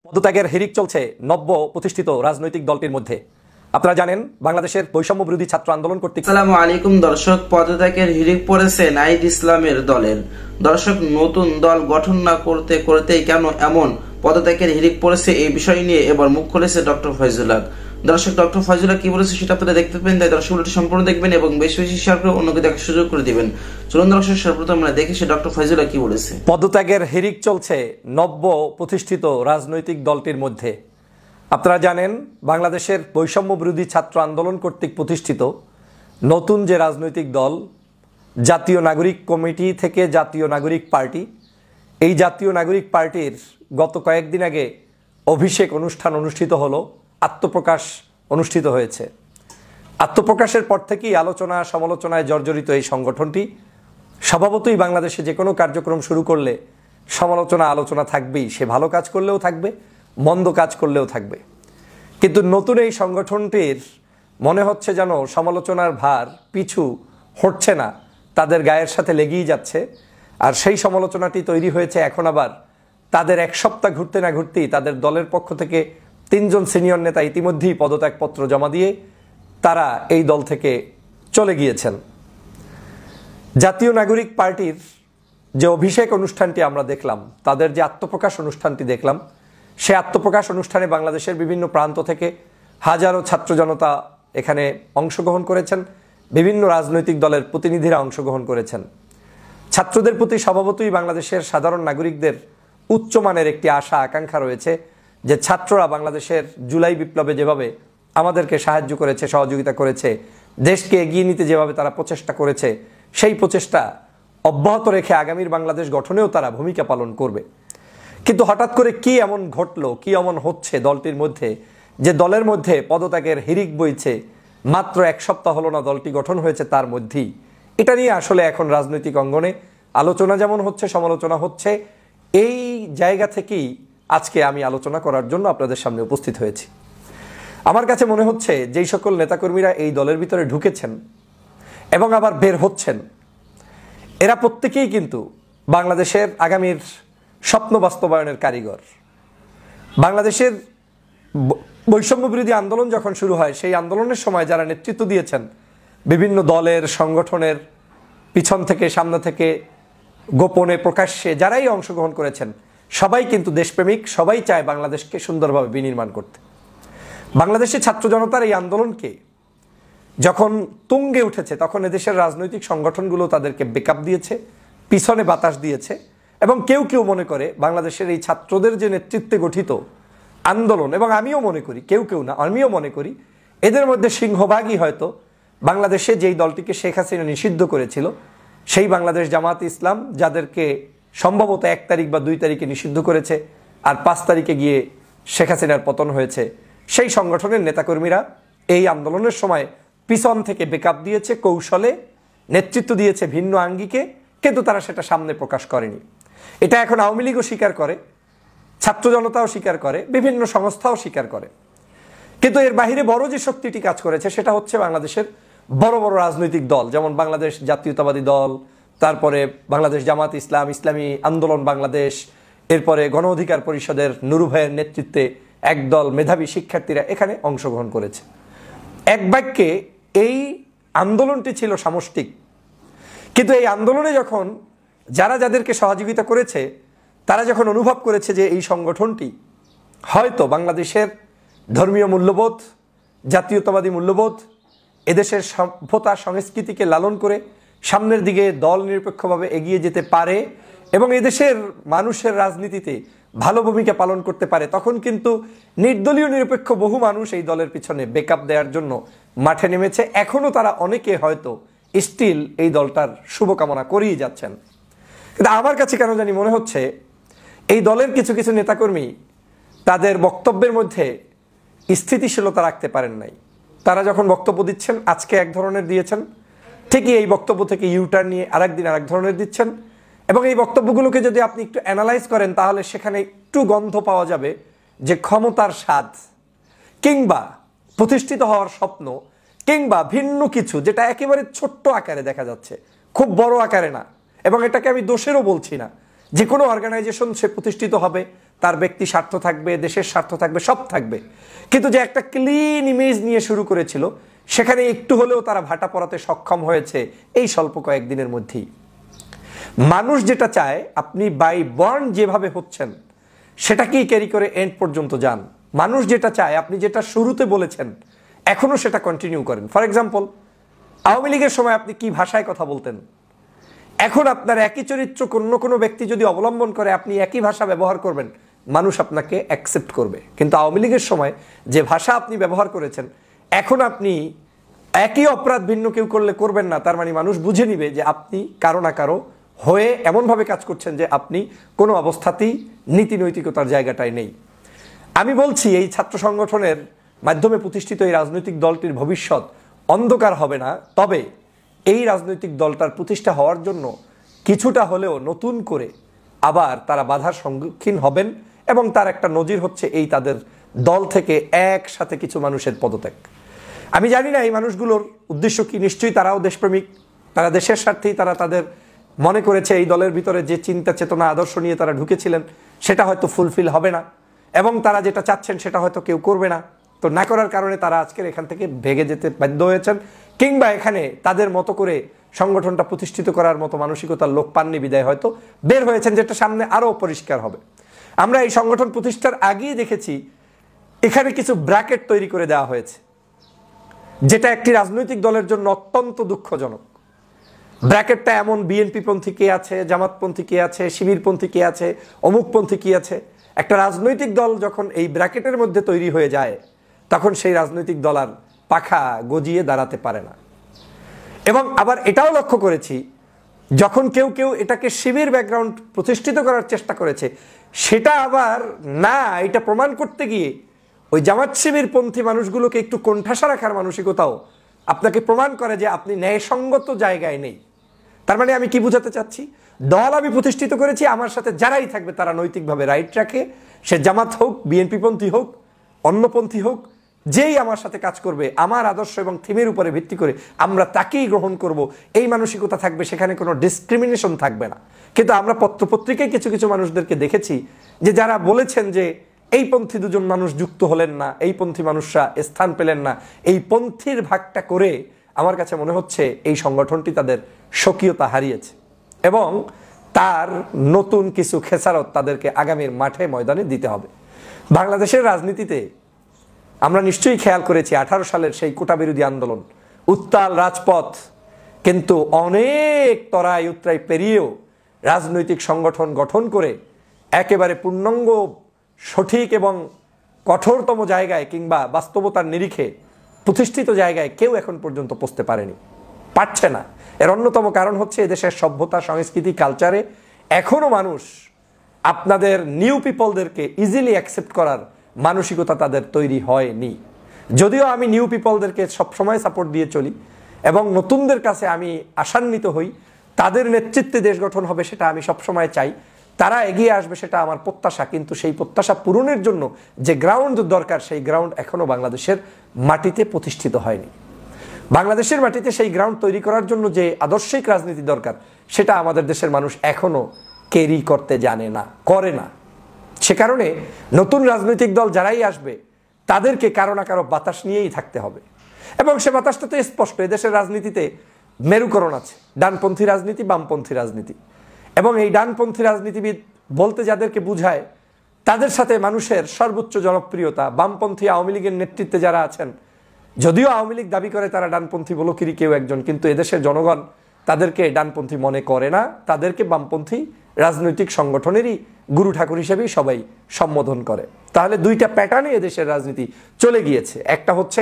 পদত্যাগের হিড়িক চলছে নব্য প্রতিষ্ঠিত রাজনৈতিক দলটির মধ্যে। আপনারা জানেন বাংলাদেশের বৈষম্য বিরোধী ছাত্র আন্দোলন কর্তৃক। আসসালামু আলাইকুম দর্শক, পদত্যাগের হিড়িক পড়েছে নাহিদ ইসলামের দলের। দর্শক, নতুন দল গঠন না করতে করতেই কেন এমন পদত্যাগের হিড়িক পড়েছে, এই বিষয় নিয়ে এবার মুখ খুলেছে ডক্টর ফয়জুল হক। দর্শক, ডক্টর ফয়জুল হক কি বলেছে সেটা আপনারা দেখতে পেন, তাই দর্শক ভিডিওটি সম্পূর্ণ দেখবেন এবং বেশি বেশি শেয়ার করে অন্যকে দেখার সুযোগ করে দিবেন। চলুন দর্শক, সর্বপ্রথম আমরা দেখি সে ডক্টর ফয়জুল হক কি বলেছে। পদত্যাগের হিড়িক চলছে নব্য প্রতিষ্ঠিত রাজনৈতিক দলটির মধ্যে। আপনারা জানেন বাংলাদেশের বৈষম্য বিরোধী ছাত্র আন্দোলন কর্তৃক প্রতিষ্ঠিত নতুন যে রাজনৈতিক দল জাতীয় নাগরিক কমিটি থেকে জাতীয় নাগরিক পার্টি, এই জাতীয় নাগরিক পার্টির গত কয়েকদিন আগে অভিষেক অনুষ্ঠান অনুষ্ঠিত হলো, আত্মপ্রকাশ অনুষ্ঠিত হয়েছে। আত্মপ্রকাশের পর থেকেই আলোচনা সমালোচনায় জর্জরিত এই সংগঠনটি। স্বভাবতই বাংলাদেশে যে কোনো কার্যক্রম শুরু করলে সমালোচনা আলোচনা থাকবেই, সে ভালো কাজ করলেও থাকবে, মন্দ কাজ করলেও থাকবে। কিন্তু নতুন এই সংগঠনটির মনে হচ্ছে যেন সমালোচনার ভার পিছু হটছে না, তাদের গায়ের সাথে লেগেই যাচ্ছে। আর সেই সমালোচনাটি তৈরি হয়েছে এখন আবার তাদের এক সপ্তাহ ঘুরতে না ঘুরতেই তাদের দলের পক্ষ থেকে 3 জন সিনিয়র নেতা ইতিমধ্যেই পদত্যাগপত্র জমা দিয়ে তারা এই দল থেকে চলে গিয়েছেন। জাতীয় নাগরিক পার্টির যে অভিষেক অনুষ্ঠানটি আমরা দেখলাম, তাদের যে আত্মপ্রকাশ অনুষ্ঠানটি দেখলাম, সে আত্মপ্রকাশ অনুষ্ঠানে বাংলাদেশের বিভিন্ন প্রান্ত থেকে হাজারো ছাত্র জনতা এখানে অংশগ্রহণ করেছেন, বিভিন্ন রাজনৈতিক দলের প্রতিনিধিরা অংশগ্রহণ করেছেন। ছাত্রদের প্রতি স্বভাবতই বাংলাদেশের সাধারণ নাগরিকদের উচ্চমানের একটি আশা আকাঙ্ক্ষা রয়েছে যে ছাত্ররা বাংলাদেশের জুলাই বিপ্লবে যেভাবে আমাদেরকে সাহায্য করেছে, সহযোগিতা করেছে, দেশকে এগিয়ে নিতে যেভাবে তারা প্রচেষ্টা করেছে, সেই প্রচেষ্টা অব্যাহত রেখে আগামীর বাংলাদেশ গঠনেও তারা ভূমিকা পালন করবে। কিন্তু হঠাৎ করে কি এমন ঘটলো, কি এমন হচ্ছে দলটির মধ্যে, যে দলের মধ্যে পদত্যাগের হিড়িক বইছে? মাত্র 1 সপ্তাহ হলো না দলটি গঠন হয়েছে, তার মধ্যেই এটা নিয়ে আসলে এখন রাজনৈতিক অঙ্গনে আলোচনা যেমন হচ্ছে, সমালোচনা হচ্ছে। এই জায়গা থেকেই আজকে আমি আলোচনা করার জন্য আপনাদের সামনে উপস্থিত হয়েছি। আমার কাছে মনে হচ্ছে যেই সকল নেতাকর্মীরা এই দলের ভিতরে ঢুকেছেন এবং আবার বের হচ্ছেন, এরা প্রত্যেকেই কিন্তু বাংলাদেশের আগামীর স্বপ্ন বাস্তবায়নের কারিগর। বাংলাদেশের বৈষম্য বিরোধী আন্দোলন যখন শুরু হয়, সেই আন্দোলনের সময় যারা নেতৃত্ব দিয়েছেন, বিভিন্ন দলের সংগঠনের পিছন থেকে সামনে থেকে গোপনে প্রকাশ্যে যারাই অংশগ্রহণ করেছেন, সবাই কিন্তু দেশপ্রেমিক, সবাই চায় বাংলাদেশকে সুন্দরভাবে বিনির্মাণ করতে। বাংলাদেশের ছাত্র জনতার এই আন্দোলনকে যখন তুঙ্গে উঠেছে, তখন এদেশের রাজনৈতিক সংগঠনগুলো তাদেরকে ব্যাকআপ দিয়েছে, পিছনে বাতাস দিয়েছে। এবং কেউ কেউ মনে করে বাংলাদেশের এই ছাত্রদের যে নেতৃত্বে গঠিত আন্দোলন, এবং আমিও মনে করি, কেউ কেউ না, আমিও মনে করি এদের মধ্যে সিংহভাগই হয়তো বাংলাদেশে যেই দলটিকে শেখ হাসিনা নিষিদ্ধ করেছিল, সেই বাংলাদেশ জামাত ইসলাম, যাদেরকে সম্ভবত 1 তারিখ বা 2 তারিখে নিষিদ্ধ করেছে, আর 5 তারিখে গিয়ে শেখ হাসিনার পতন হয়েছে, সেই সংগঠনের নেতাকর্মীরা এই আন্দোলনের সময় পিছন থেকে ব্যাকআপ দিয়েছে, কৌশলে নেতৃত্ব দিয়েছে ভিন্ন আঙ্গিকে, কিন্তু তারা সেটা সামনে প্রকাশ করেনি। এটা এখন আওয়ামী লীগও স্বীকার করে, ছাত্র জনতাও স্বীকার করে, বিভিন্ন সংস্থাও স্বীকার করে। কিন্তু এর বাহিরে বড় যে শক্তিটি কাজ করেছে সেটা হচ্ছে বাংলাদেশের বড় বড় রাজনৈতিক দল, যেমন বাংলাদেশ জাতীয়তাবাদী দল, তারপরে বাংলাদেশ জামাত ইসলাম, ইসলামী আন্দোলন বাংলাদেশ, এরপরে গণ অধিকার পরিষদের নুরু ভাইয়ের নেতৃত্বে একদল মেধাবী শিক্ষার্থীরা এখানে অংশগ্রহণ করেছে। এক বাক্যে এই আন্দোলনটি ছিল সামষ্টিক। কিন্তু এই আন্দোলনে যখন যারা যাদেরকে সহযোগিতা করেছে, তারা যখন অনুভব করেছে যে এই সংগঠনটি হয়তো বাংলাদেশের ধর্মীয় মূল্যবোধ, জাতীয়তাবাদী মূল্যবোধ, এদেশের সভ্যতা সংস্কৃতিকে লালন করে সামনের দিকে দল নিরপেক্ষভাবে এগিয়ে যেতে পারে এবং এদেশের মানুষের রাজনীতিতে ভালো ভূমিকা পালন করতে পারে, তখন কিন্তু নির্দলীয় নিরপেক্ষ বহু মানুষ এই দলের পিছনে ব্যাকআপ দেওয়ার জন্য মাঠে নেমেছে। এখনও তারা অনেকে হয়তো স্টিল এই দলটার শুভকামনা করেই যাচ্ছেন। কিন্তু আমার কাছে কেন জানি মনে হচ্ছে এই দলের কিছু কিছু নেতাকর্মী তাদের বক্তব্যের মধ্যে স্থিতিশীলতা রাখতে পারেন নাই। তারা যখন বক্তব্য দিচ্ছেন, আজকে এক ধরনের দিয়েছেন, ঠিকই এই বক্তব্য থেকে ইউটার্ন নিয়ে আরেকদিন আরেক ধরনের দিচ্ছেন। এবং এই বক্তব্যগুলোকে যদি আপনি একটু অ্যানালাইজ করেন, তাহলে সেখানে একটু গন্ধ পাওয়া যাবে যে ক্ষমতার স্বাদ, কিংবা প্রতিষ্ঠিত হওয়ার স্বপ্ন, কিংবা ভিন্ন কিছু, যেটা একেবারে ছোট্ট আকারে দেখা যাচ্ছে, খুব বড় আকারে না। এবং এটাকে আমি দোষেরও বলছি না, যে কোনো অর্গানাইজেশন সে প্রতিষ্ঠিত হবে, তার ব্যক্তি স্বার্থ থাকবে, দেশের স্বার্থ থাকবে, সব থাকবে, কিন্তু যে একটা ক্লিন ইমেজ নিয়ে শুরু করেছিল সেখানে একটু হলেও তারা ভাটা পড়াতে সক্ষম হয়েছে এই স্বল্প কয়েকদিনের মধ্যেই। মানুষ যেটা চায় আপনি বাই বর্ন যেভাবে হচ্ছেন সেটাকেই ক্যারি করে এন্ড পর্যন্ত যান। মানুষ যেটা চায় আপনি যেটা শুরুতে বলেছেন এখনো সেটা কন্টিনিউ করেন। ফর এক্সাম্পল, আওয়ামী লীগের সময় আপনি কি ভাষায় কথা বলতেন, এখন আপনার একই চরিত্র কোনো ব্যক্তি যদি অবলম্বন করে আপনি একই ভাষা ব্যবহার করবেন, মানুষ আপনাকে অ্যাকসেপ্ট করবে। কিন্তু আওয়ামী লীগের সময় যে ভাষা আপনি ব্যবহার করেছেন এখন আপনি একই অপরাধ ভিন্ন কেউ করলে করবেন না, তার মানে মানুষ বুঝে নিবে যে আপনি কারো না কারো হয়ে এমনভাবে কাজ করছেন যে আপনি কোনো অবস্থাতেই নীতি নৈতিকতার জায়গাটায় নেই। আমি বলছি এই ছাত্র সংগঠনের মাধ্যমে প্রতিষ্ঠিত এই রাজনৈতিক দলটির ভবিষ্যৎ অন্ধকার হবে না, তবে এই রাজনৈতিক দলটার প্রতিষ্ঠা হওয়ার জন্য কিছুটা হলেও নতুন করে আবার তারা বাধার সম্মুখীন হবেন, এবং তার একটা নজির হচ্ছে এই তাদের দল থেকে একসাথে কিছু মানুষের পদত্যাগ। আমি জানি না এই মানুষগুলোর উদ্দেশ্য কি, নিশ্চয়ই তারাও দেশপ্রেমিক, তারা দেশের স্বার্থেই তারা তাদের মনে করেছে এই দলের ভিতরে যে চিন্তা চেতনা আদর্শ নিয়ে তারা ঢুকেছিলেন সেটা হয়তো ফুলফিল হবে না, এবং তারা যেটা চাচ্ছেন সেটা হয়তো কেউ করবে না। তো না করার কারণে তারা আজকের এখান থেকে ভেগে যেতে বাধ্য হয়েছেন, কিংবা এখানে তাদের মতো করে সংগঠনটা প্রতিষ্ঠিত করার মতো মানসিকতার লোক পাননি বিদায় হয়তো বের হয়েছেন, যেটা সামনে আরও পরিষ্কার হবে। আমরা এই সংগঠন প্রতিষ্ঠার আগেই দেখেছি এখানে কিছু ব্র্যাকেট তৈরি করে দেওয়া হয়েছে, যেটা একটি রাজনৈতিক দলের জন্য অত্যন্ত দুঃখজনক। ব্র্যাকেটটা এমন বিএনপিপন্থী কে আছে, জামাতপন্থী কে আছে, শিবিরপন্থী কে আছে, অমুকপন্থী কি আছে। একটা রাজনৈতিক দল যখন এই ব্র্যাকেটের মধ্যে তৈরি হয়ে যায় তখন সেই রাজনৈতিক দল আর পাখা গজিয়ে দাঁড়াতে পারে না। এবং আবার এটাও লক্ষ্য করেছি যখন কেউ কেউ এটাকে শিবির ব্যাকগ্রাউন্ড প্রতিষ্ঠিত করার চেষ্টা করেছে, সেটা আবার না, এটা প্রমাণ করতে গিয়ে ওই জামাত শিবিরপন্থী মানুষগুলোকে একটু কোণঠাসা রাখার মানসিকতাও আপনাকে প্রমাণ করে যে আপনি ন্যায়সঙ্গত জায়গায় নেই। তার মানে আমি কি বোঝাতে চাচ্ছি, দল আমি প্রতিষ্ঠিত করেছি, আমার সাথে যারাই থাকবে তারা নৈতিকভাবে রাইট রাখে, সে জামাত হোক, বিএনপিপন্থী হোক, অন্যপন্থী হোক, যেই আমার সাথে কাজ করবে আমার আদর্শ এবং থিমের উপরে ভিত্তি করে আমরা তাকেই গ্রহণ করব, এই মানসিকতা থাকবে, সেখানে কোনো ডিসক্রিমিনেশন থাকবে না। কিন্তু আমরা পত্রপত্রিকায় কিছু কিছু মানুষদেরকে দেখেছি যে যারা বলেছেন যে এই পন্থী দুজন মানুষ যুক্ত হলেন না, এই পন্থী মানুষরা স্থান পেলেন না, এই পন্থীর ভাগটা করে আমার কাছে মনে হচ্ছে এই সংগঠনটি তাদের স্বকীয়তা হারিয়েছে, এবং তার নতুন কিছু খেসারত তাদেরকে আগামীর মাঠে ময়দানে দিতে হবে। বাংলাদেশের রাজনীতিতে আমরা নিশ্চয়ই খেয়াল করেছি 18 সালের সেই কোটা বিরোধী আন্দোলন, উত্তাল রাজপথ, কিন্তু অনেক তরাই উত্তরাই পেরিয়েও রাজনৈতিক সংগঠন গঠন করে একেবারে পূর্ণাঙ্গ সঠিক এবং কঠোরতম জায়গায় কিংবা বাস্তবতার নিরিখে প্রতিষ্ঠিত জায়গায় কেউ এখন পর্যন্ত পৌঁছতে পারেনি, পারছে না। এর অন্যতম কারণ হচ্ছে এদেশের সভ্যতা, সংস্কৃতি, কালচারে এখনো মানুষ আপনাদের নিউ পিপলদেরকে ইজিলি অ্যাকসেপ্ট করার মানসিকতা তাদের তৈরি হয়নি। যদিও আমি নিউ পিপলদেরকে সবসময় সাপোর্ট দিয়ে চলি এবং নতুনদের কাছে আমি আশান্বিত হই, তাদের নেতৃত্বে দেশ গঠন হবে সেটা আমি সবসময় চাই, তারা এগিয়ে আসবে সেটা আমার প্রত্যাশা, কিন্তু সেই প্রত্যাশা পূরণের জন্য যে গ্রাউন্ড দরকার সেই গ্রাউন্ড এখনো বাংলাদেশের মাটিতে প্রতিষ্ঠিত হয়নি। বাংলাদেশের মাটিতে সেই গ্রাউন্ড তৈরি করার জন্য যে আদর্শিক রাজনীতি দরকার সেটা আমাদের দেশের মানুষ এখনো ক্যারি করতে জানে না, করে না। সে কারণে নতুন রাজনৈতিক দল যারাই আসবে তাদেরকে কারো না কারো বাতাস নিয়েই থাকতে হবে, এবং সে বাতাসটা তো স্পষ্ট। এদেশের রাজনীতিতে মেরুকরণ আছে, ডানপন্থী রাজনীতি, বামপন্থী রাজনীতি, এবং এই ডানপন্থী রাজনীতিবিদ বলতে যাদেরকে বুঝায় তাদের সাথে মানুষের সর্বোচ্চ জনপ্রিয়তা বামপন্থী আওয়ামী লীগের নেতৃত্বে যারা আছেন। যদিও আওয়ামী লীগ দাবি করে তারা ডানপন্থী বলকিরই কেউ একজন, কিন্তু এদেশের জনগণ তাদেরকে ডানপন্থী মনে করে না, তাদেরকে বামপন্থী রাজনৈতিক সংগঠনেরই গুরু ঠাকুর হিসেবেই সবাই সম্বোধন করে। তাহলে দুইটা প্যাটার্নে এদেশের রাজনীতি চলে গিয়েছে, একটা হচ্ছে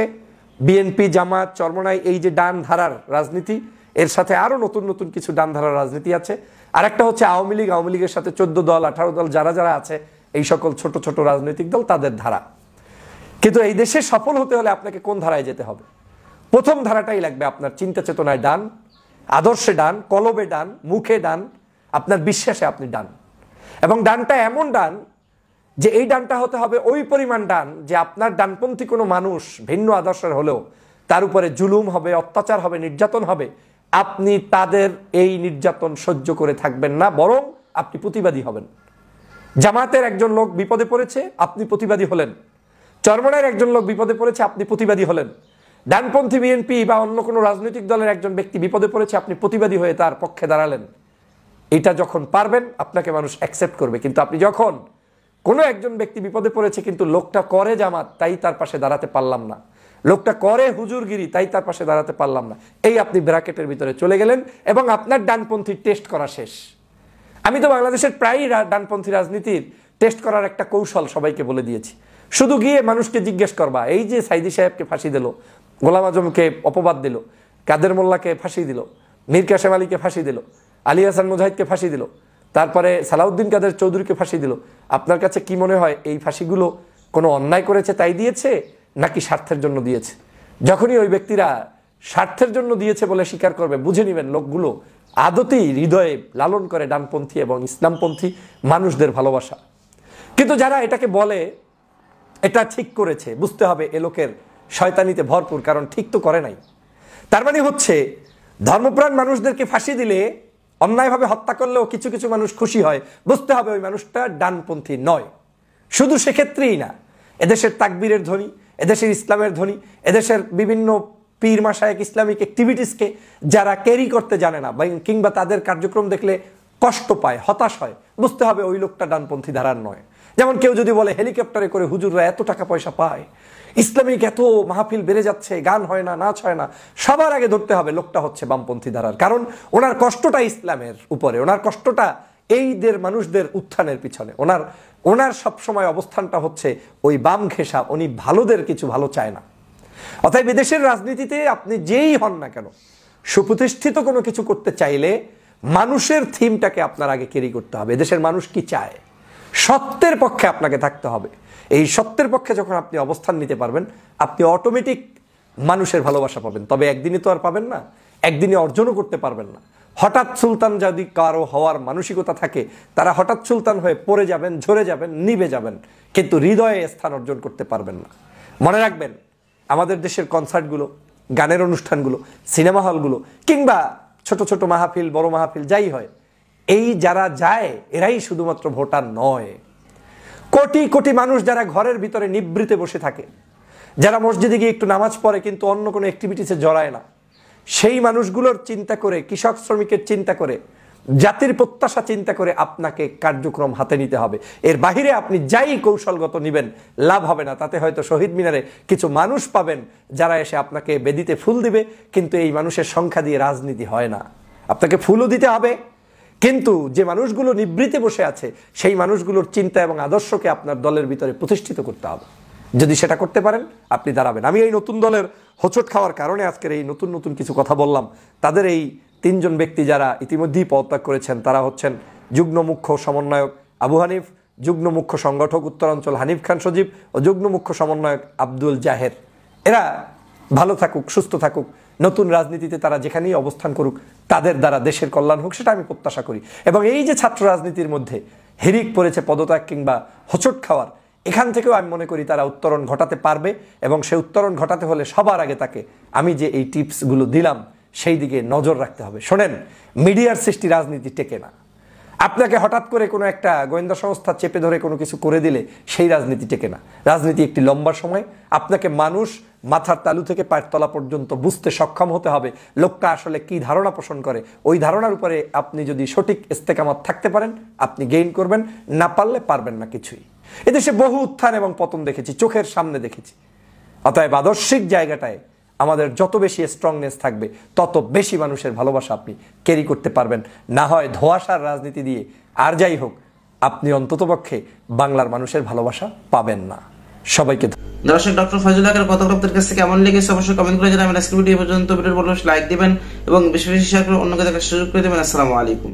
বিএনপি, জামাত, চরমনাই, এই যে ডান ধারার রাজনীতি, এর সাথে আরো নতুন নতুন কিছু ডান ধারার রাজনীতি আছে, আর একটা হচ্ছে আওয়ামী লীগ, আওয়ামী লীগের সাথে 14 দল 18 দল যারা যারা আছে এই সকল ছোট ছোট রাজনৈতিক দল, তাদের ধারা। কিন্তু এই দেশে সফল হতে হলে আপনাকে কোন ধারায় যেতে হবে? প্রথম ধারাটাই লাগবে আপনার চিন্তা চেতনায় ডান, আদর্শে ডান, কলবে ডান, মুখে ডান, আপনার বিশ্বাসে আপনি ডান, এবং ডানটা এমন ডান যে এই ডানটা হতে হবে ওই পরিমাণ ডান যে আপনার ডানপন্থী কোনো মানুষ ভিন্ন আদর্শের হলেও তার উপরে জুলুম হবে, অত্যাচার হবে, নির্যাতন হবে, আপনি তাদের এই নির্যাতন সহ্য করে থাকবেন না, বরং আপনি প্রতিবাদী হবেন। জামাতের একজন লোক বিপদে পড়েছে, আপনি প্রতিবাদী হলেন। চরমনায়ের একজন লোক বিপদে পড়েছে, আপনি প্রতিবাদী হলেন। ডানপন্থী বিএনপি বা অন্য কোনো রাজনৈতিক দলের একজন ব্যক্তি বিপদে পড়েছে, আপনি প্রতিবাদী হয়ে তার পক্ষে দাঁড়ালেন। এটা যখন পারবেন আপনাকে মানুষ অ্যাকসেপ্ট করবে। কিন্তু আপনি যখন কোনো একজন ব্যক্তি বিপদে পড়েছে কিন্তু লোকটা করে জামাত, তাই তার পাশে দাঁড়াতে পারলাম না, লোকটা করে হুজুরগিরি, তাই তার পাশে দাঁড়াতে পারলাম না, এই আপনি ব্র্যাকেটের ভিতরে চলে গেলেন এবং আপনার ডানপন্থী টেস্ট করা শেষ। আমি তো বাংলাদেশের প্রায়ই ডানপন্থী রাজনীতির টেস্ট করার একটা কৌশল সবাইকে বলে দিয়েছি। শুধু গিয়ে মানুষকে জিজ্ঞেস করবা, এই যে সাইদি সাহেবকে ফাঁসি দিল, গোলাম আজমকে অপবাদ দিল, কাদের মোল্লাকে ফাঁসি দিল, মীর কাসেম আলীকে ফাঁসি দিল, আলী হাসান মুজাহিদকে ফাঁসি দিল, তারপরে সালাউদ্দিন কাদের চৌধুরীকে ফাঁসি দিল, আপনার কাছে কি মনে হয় এই ফাঁসিগুলো কোনো অন্যায় করেছে তাই দিয়েছে নাকি স্বার্থের জন্য দিয়েছে? যখনই ওই ব্যক্তিরা স্বার্থের জন্য দিয়েছে বলে স্বীকার করবে, বুঝে নেবেন লোকগুলো আদতেই হৃদয়ে লালন করে ডানপন্থী এবং ইসলামপন্থী মানুষদের ভালোবাসা। কিন্তু যারা এটাকে বলে এটা ঠিক করেছে, বুঝতে হবে এ লোকের শয়তানিতে ভরপুর, কারণ ঠিক তো করে নাই। তার মানে হচ্ছে ধর্মপ্রাণ মানুষদেরকে ফাঁসি দিলে, অন্যায়ভাবে হত্যা করলেও কিছু কিছু মানুষ খুশি হয়, বুঝতে হবে ওই মানুষটা ডানপন্থী নয়। শুধু সেক্ষেত্রেই না, এদেশের তাকবীরের ধ্বনি, এদেশের ইসলামের ধ্বনি, এদেশের বিভিন্ন পীর মাশায়েখ ইসলামিক অ্যাক্টিভিটিসকে যারা ক্যারি করতে জানে না কিংবা তাদের কার্যক্রম দেখলে কষ্ট পায়, হতাশ হয়, বুঝতে হবে ওই লোকটা ডানপন্থী ধারার নয়। যেমন কেউ যদি বলে হেলিকপ্টারে করে হুজুররা এত টাকা পয়সা পায়, ইসলামিক এত মাহফিল বেড়ে যাচ্ছে, গান হয় না, নাচ হয় না, সবার আগে ধরতে হবে লোকটা হচ্ছে বামপন্থী ধারার। কারণ ওনার কষ্টটা ইসলামের উপরে, ওনার কষ্টটা এইদের মানুষদের উত্থানের পিছনে, ওনার সবসময় অবস্থানটা হচ্ছে ওই বাম ঘেঁষা, উনি ভালোদের কিছু ভালো চায় না। অতএব বিদেশের রাজনীতিতে আপনি যেই হন না কেন, সুপ্রতিষ্ঠিত কোনো কিছু করতে চাইলে মানুষের থিমটাকে আপনার আগে ক্যারি করতে হবে। দেশের মানুষ কি চায়, সত্যের পক্ষে আপনাকে থাকতে হবে। এই সত্যের পক্ষে যখন আপনি অবস্থান নিতে পারবেন, আপনি অটোমেটিক মানুষের ভালোবাসা পাবেন। তবে একদিনই তো আর পাবেন না, একদিনে অর্জনও করতে পারবেন না। হঠাৎ সুলতান যদি কারো হওয়ার মানসিকতা থাকে, তারা হঠাৎ সুলতান হয়ে পড়ে যাবেন, ঝরে যাবেন, নিভে যাবেন, কিন্তু হৃদয়ে স্থান অর্জন করতে পারবেন না। মনে রাখবেন, আমাদের দেশের কনসার্টগুলো, গানের অনুষ্ঠানগুলো, সিনেমা হলগুলো কিংবা ছোট ছোট মাহফিল, বড় মাহফিল যাই হয়, এই যারা যায় এরাই শুধুমাত্র ভোটার নয়। কোটি কোটি মানুষ যারা ঘরের ভিতরে নিবৃতে বসে থাকে, যারা মসজিদে গিয়ে একটু নামাজ পড়ে কিন্তু অন্য কোনো অ্যাক্টিভিটিসে জড়ায় না, সেই মানুষগুলোর চিন্তা করে, কৃষক শ্রমিকের চিন্তা করে, জাতির প্রত্যাশা চিন্তা করে আপনাকে কার্যক্রম হাতে নিতে হবে। এর বাহিরে আপনি যাই কৌশলগত নিবেন লাভ হবে না। তাতে হয়তো শহীদ মিনারে কিছু মানুষ পাবেন যারা এসে আপনাকে বেদিতে ফুল দিবে, কিন্তু এই মানুষের সংখ্যা দিয়ে রাজনীতি হয় না। আপনাকে ফুলও দিতে হবে, কিন্তু যে মানুষগুলো নিবৃতে বসে আছে সেই মানুষগুলোর চিন্তা এবং আদর্শকে আপনার দলের ভিতরে প্রতিষ্ঠিত করতে হবে। যদি সেটা করতে পারেন আপনি দাঁড়াবেন। আমি এই নতুন দলের হোঁচট খাওয়ার কারণে আজকের এই নতুন নতুন কিছু কথা বললাম। তাদের এই তিনজন ব্যক্তি যারা ইতিমধ্যেই পদত্যাগ করেছেন, তারা হচ্ছেন যুগ্ম মুখ্য সমন্বয়ক আবু হানিফ, যুগ্ম মুখ্য সংগঠক উত্তরাঞ্চল হানিফ খান সজীব ও যুগ্ম মুখ্য সমন্বয়ক আব্দুল জাহের। এরা ভালো থাকুক, সুস্থ থাকুক, নতুন রাজনীতিতে তারা যেখানেই অবস্থান করুক তাদের দ্বারা দেশের কল্যাণ হোক, সেটা আমি প্রত্যাশা করি। এবং এই যে ছাত্র রাজনীতির মধ্যে হিরিক পড়েছে পদত্যাগ কিংবা হোঁচট খাওয়ার, এখান থেকেও আমি মনে করি তারা উত্তরণ ঘটাতে পারবে। এবং সে উত্তরণ ঘটাতে হলে সবার আগে তাকে আমি যে এই টিপসগুলো দিলাম সেই দিকে নজর রাখতে হবে। শোনেন, মিডিয়ার সৃষ্টি রাজনীতি টেকে না। আপনাকে হঠাৎ করে কোনো একটা গোয়েন্দা সংস্থা চেপে ধরে কোনো কিছু করে দিলে সেই রাজনীতি টেকে না। রাজনীতি একটি লম্বা সময়, আপনাকে মানুষ মাথার তালু থেকে পায়ের তলা পর্যন্ত বুঝতে সক্ষম হতে হবে লোকটা আসলে কি ধারণা পোষণ করে। ওই ধারণার উপরে আপনি যদি সঠিক ইস্তেকামত থাকতে পারেন আপনি গেইন করবেন, না পারলে পারবেন না কিছুই। এদেশে বহু উত্থান এবং পতন দেখেছি, চোখের সামনে দেখেছি। অতএব আদর্শিক জায়গাটায় আমাদের যত বেশি স্ট্রংনেস থাকবে তত বেশি মানুষের ভালোবাসা আপনি ক্যারি করতে পারবেন। না হয় ধোঁয়াশার রাজনীতি দিয়ে আর যাই হোক আপনি অন্ততপক্ষে বাংলার মানুষের ভালোবাসা পাবেন না। সবাইকে দর্শক, ডক্টর ফয়জুল হকের কথা আপনাদের কাছে কেমন লেগেছে অবশ্যই কমেন্ট করে জানাবেন। আজকের ভিডিও পর্যন্ত, ভিডিও ভালো লাগলে লাইক দিবেন এবং বেশি বেশি শেয়ার করে অন্যকে দেখার সুযোগ করে দেবেন। আসসালামু আলাইকুম।